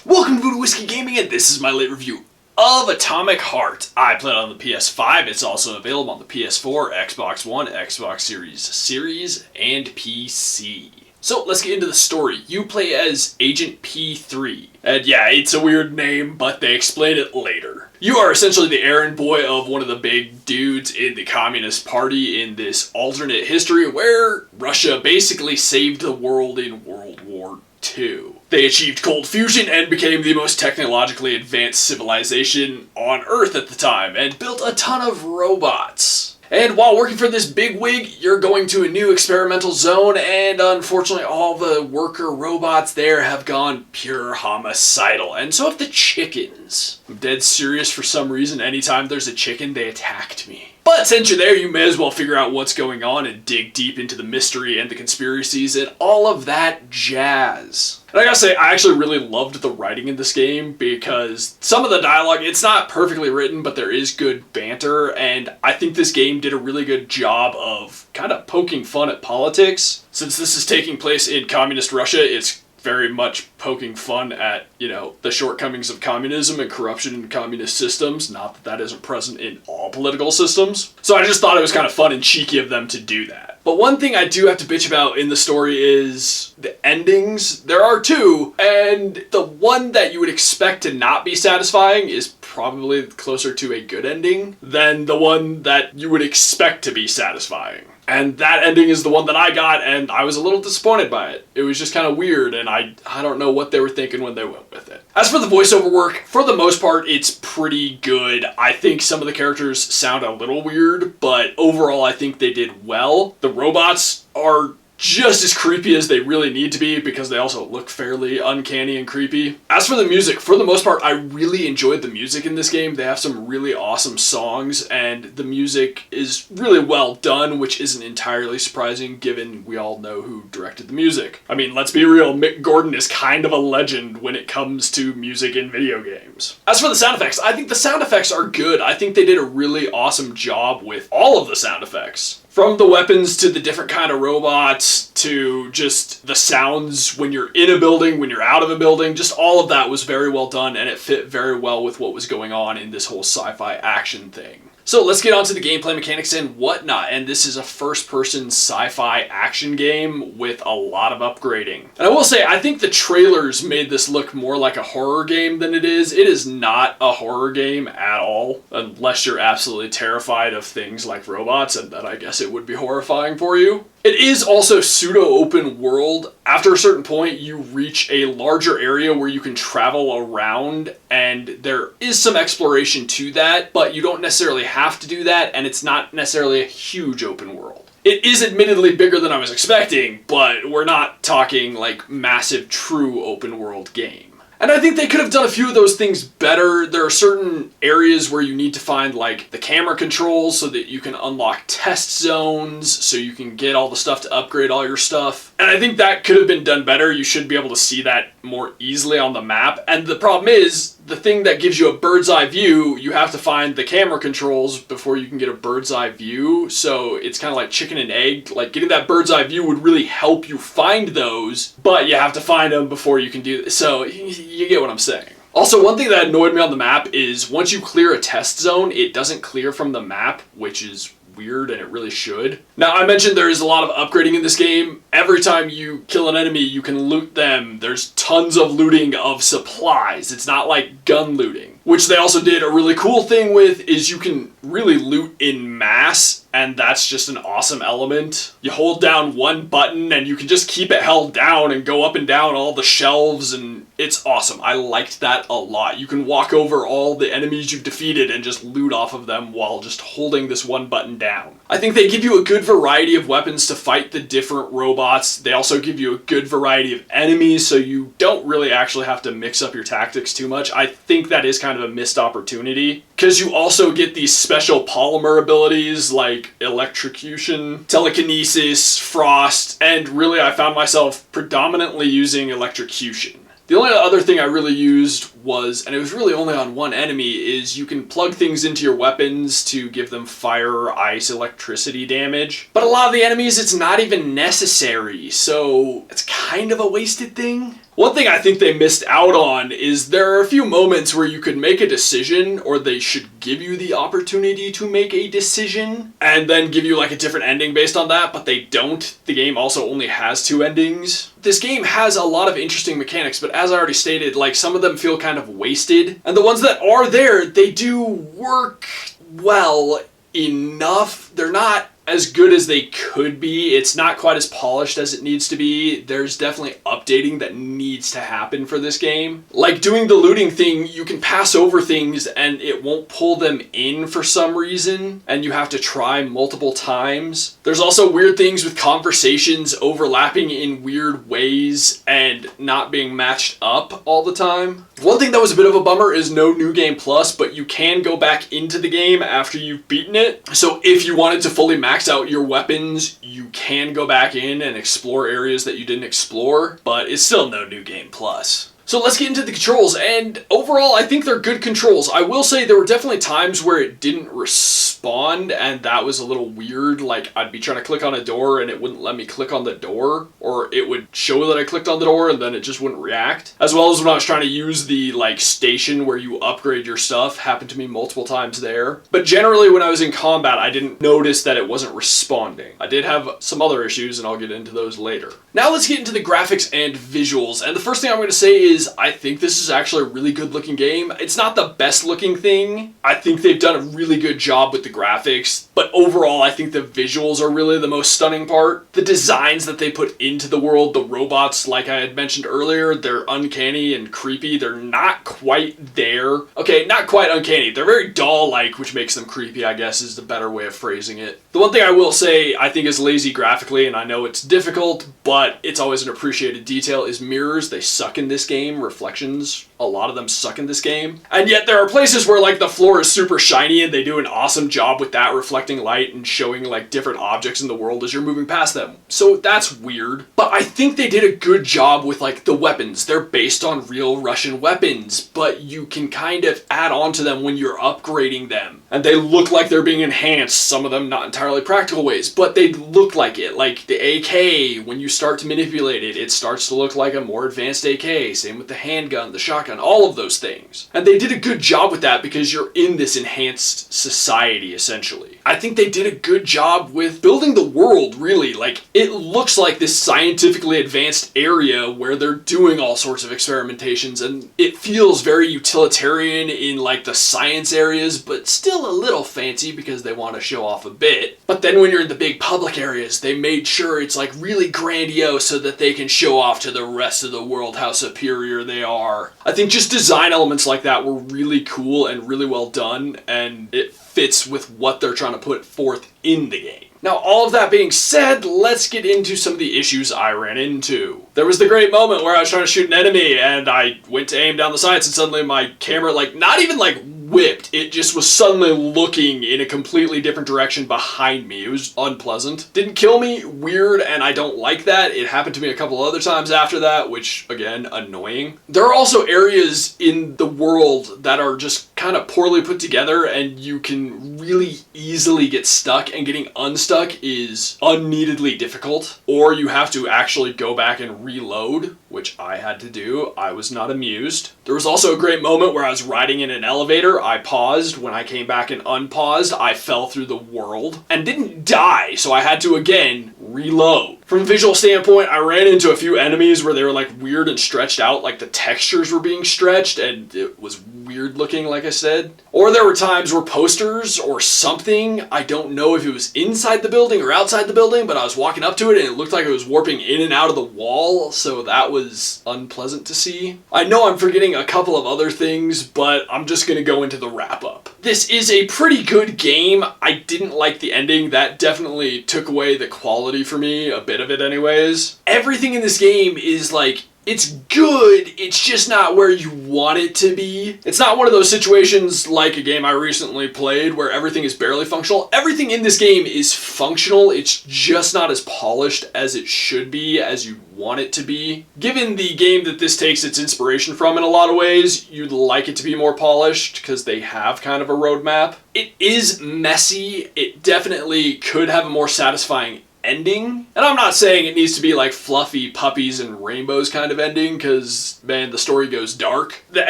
Welcome to Voodoo Whiskey Gaming, and this is my late review of Atomic Heart. I played it on the PS5. It's also available on the PS4, Xbox One, Xbox Series, and PC. So let's get into the story. You play as Agent P3. And yeah, it's a weird name, but they explain it later. You are essentially the errand boy of one of the big dudes in the Communist Party in this alternate history where Russia basically saved the world in World War II. They achieved cold fusion and became the most technologically advanced civilization on Earth at the time, and built a ton of robots. And while working for this bigwig, you're going to a new experimental zone, and unfortunately all the worker robots there have gone pure homicidal, and so have the chickens. I'm dead serious. For some reason, anytime there's a chicken, they attacked me. But since you're there, you may as well figure out what's going on and dig deep into the mystery and the conspiracies and all of that jazz. And I gotta say, I actually really loved the writing in this game because some of the dialogue, it's not perfectly written, but there is good banter, and I think this game did a really good job of kind of poking fun at politics. Since this is taking place in communist Russia, it's very much poking fun at, the shortcomings of communism and corruption in communist systems. Not that that isn't present in all political systems. So I just thought it was kind of fun and cheeky of them to do that. But one thing I do have to bitch about in the story is the endings. There are two, and the one that you would expect to not be satisfying is probably closer to a good ending than the one that you would expect to be satisfying. And that ending is the one that I got, and I was a little disappointed by it. It was just kind of weird, and I don't know what they were thinking when they went with it. As for the voiceover work, for the most part, it's pretty good. I think some of the characters sound a little weird, but overall I think they did well. The robots are just as creepy as they really need to be because they also look fairly uncanny and creepy. As for the music, for the most part, I really enjoyed the music in this game. They have some really awesome songs, and the music is really well done, which isn't entirely surprising given we all know who directed the music. I mean, let's be real, Mick Gordon is kind of a legend when it comes to music in video games. As for the sound effects, I think the sound effects are good. I think they did a really awesome job with all of the sound effects. From the weapons to the different kind of robots to just the sounds when you're in a building, when you're out of a building, just all of that was very well done, and it fit very well with what was going on in this whole sci-fi action thing. So let's get on to the gameplay mechanics and whatnot, and this is a first-person sci-fi action game with a lot of upgrading. And I will say, I think the trailers made this look more like a horror game than it is. It is not a horror game at all, unless you're absolutely terrified of things like robots, and then I guess it would be horrifying for you. It is also pseudo-open world. After a certain point, you reach a larger area where you can travel around, and there is some exploration to that, but you don't necessarily have to do that, and it's not necessarily a huge open world. It is admittedly bigger than I was expecting, but we're not talking like massive true open world game. And I think they could have done a few of those things better. There are certain areas where you need to find like the camera controls so that you can unlock test zones, so you can get all the stuff to upgrade all your stuff. And I think that could have been done better. You should be able to see that more easily on the map. And the problem is, the thing that gives you a bird's eye view, you have to find the camera controls before you can get a bird's eye view. So it's kind of like chicken and egg. Like getting that bird's eye view would really help you find those, but you have to find them before you can do this. So you get what I'm saying. Also, one thing that annoyed me on the map is once you clear a test zone, it doesn't clear from the map, which is weird, and it really should. Now, I mentioned there is a lot of upgrading in this game. Every time you kill an enemy, you can loot them. There's tons of looting of supplies. It's not like gun looting. Which they also did a really cool thing with is you can really loot in mass, and that's just an awesome element. You hold down one button and you can just keep it held down and go up and down all the shelves, and it's awesome. I liked that a lot. You can walk over all the enemies you've defeated and just loot off of them while just holding this one button down. I think they give you a good variety of weapons to fight the different robots. They also give you a good variety of enemies, so you don't really actually have to mix up your tactics too much. I think that is kind of a missed opportunity, because you also get these special polymer abilities like electrocution, telekinesis, frost, and really I found myself predominantly using electrocution. The only other thing I really used was, and it was really only on one enemy, is you can plug things into your weapons to give them fire, ice, electricity damage. But a lot of the enemies, it's not even necessary, so it's kind of a wasted thing. One thing I think they missed out on is there are a few moments where you could make a decision, or they should give you the opportunity to make a decision, and then give you like a different ending based on that, but they don't. The game also only has 2 endings. This game has a lot of interesting mechanics, but as I already stated, like some of them feel kind of wasted, and the ones that are there, they do work well enough. They're not as good as they could be. It's not quite as polished as it needs to be. There's definitely updating that needs to happen for this game. Like doing the looting thing, you can pass over things and it won't pull them in for some reason, and you have to try multiple times. There's also weird things with conversations overlapping in weird ways and not being matched up all the time. One thing that was a bit of a bummer is no New Game Plus, but you can go back into the game after you've beaten it. So if you wanted to fully max out your weapons, you can go back in and explore areas that you didn't explore, but it's still no New Game Plus. So let's get into the controls, and overall I think they're good controls. I will say there were definitely times where it didn't respond, and that was a little weird. Like I'd be trying to click on a door and it wouldn't let me click on the door, or it would show that I clicked on the door and then it just wouldn't react. As well as when I was trying to use the like station where you upgrade your stuff, happened to me multiple times there. But generally when I was in combat, I didn't notice that it wasn't responding. I did have some other issues and I'll get into those later. Now let's get into the graphics and visuals, and the first thing I'm going to say is I think this is actually a really good looking game. It's not the best looking thing. I think they've done a really good job with the graphics, but overall I think the visuals are really the most stunning part. The designs that they put into the world, the robots, like I had mentioned earlier, they're uncanny and creepy. They're not quite there. Okay, not quite uncanny. They're very doll-like, which makes them creepy, I guess is the better way of phrasing it. The one thing I will say I think is lazy graphically, and I know it's difficult, but it's always an appreciated detail, is mirrors. They suck in this game. Reflections, a lot of them suck in this game. And yet there are places where like the floor is super shiny and they do an awesome job with that, reflecting light and showing like different objects in the world as you're moving past them. So that's weird. But I think they did a good job with like the weapons. They're based on real Russian weapons, but you can kind of add on to them when you're upgrading them. And they look like they're being enhanced, some of them not entirely practical ways, but they look like it. Like the AK, when you start to manipulate it, it starts to look like a more advanced AK. Same with the handgun, the shotgun, all of those things. And they did a good job with that because you're in this enhanced society, essentially. I think they did a good job with building the world, really. Like, it looks like this scientifically advanced area where they're doing all sorts of experimentations, and it feels very utilitarian in, like, the science areas, but still a little fancy because they want to show off a bit. But then when you're in the big public areas, they made sure it's, like, really grandiose so that they can show off to the rest of the world how superior they are. I think just design elements like that were really cool and really well done, and it fits with what they're trying to put forth in the game. Now, all of that being said, let's get into some of the issues I ran into. There was the great moment where I was trying to shoot an enemy and I went to aim down the sights and suddenly my camera, like, not even like whipped, it just was suddenly looking in a completely different direction behind me. It was unpleasant. Didn't kill me, weird, and I don't like that. It happened to me a couple other times after that, which, again, annoying. There are also areas in the world that are just kind of poorly put together and you can really easily get stuck, and getting unstuck is unneededly difficult, or you have to actually go back and reload, which I had to do. I was not amused. There was also a great moment where I was riding in an elevator. I paused. When I came back and unpaused, I fell through the world and didn't die, so I had to again reload. From a visual standpoint, I ran into a few enemies where they were like weird and stretched out, like the textures were being stretched and it was weird looking, like I said. Or there were times where posters or something, I don't know if it was inside the building or outside the building, but I was walking up to it and it looked like it was warping in and out of the wall, so that was unpleasant to see. I know I'm forgetting a couple of other things, but I'm just gonna go into the wrap up. This is a pretty good game. I didn't like the ending. That definitely took away the quality for me, a bit of it anyways. Everything in this game is like It's good, it's just not where you want it to be. It's not one of those situations like a game I recently played where everything is barely functional. Everything in this game is functional, it's just not as polished as it should be, as you want it to be. Given the game that this takes its inspiration from in a lot of ways, you'd like it to be more polished because they have kind of a roadmap. It is messy, it definitely could have a more satisfying ending. And I'm not saying it needs to be like fluffy puppies and rainbows kind of ending, because man, the story goes dark. The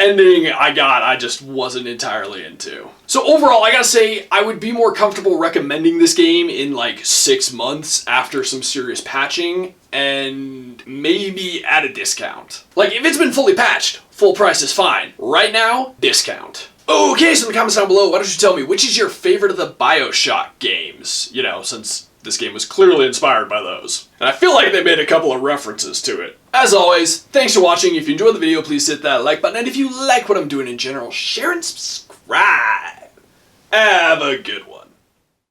ending I just wasn't entirely into. So overall, I gotta say, I would be more comfortable recommending this game in like 6 months after some serious patching, and maybe at a discount. Like, if it's been fully patched, full price is fine. Right now, discount. Okay, so in the comments down below, why don't you tell me, which is your favorite of the BioShock games? You know, since this game was clearly inspired by those. And I feel like they made a couple of references to it. As always, thanks for watching. If you enjoyed the video, please hit that like button. And if you like what I'm doing in general, share and subscribe. Have a good one.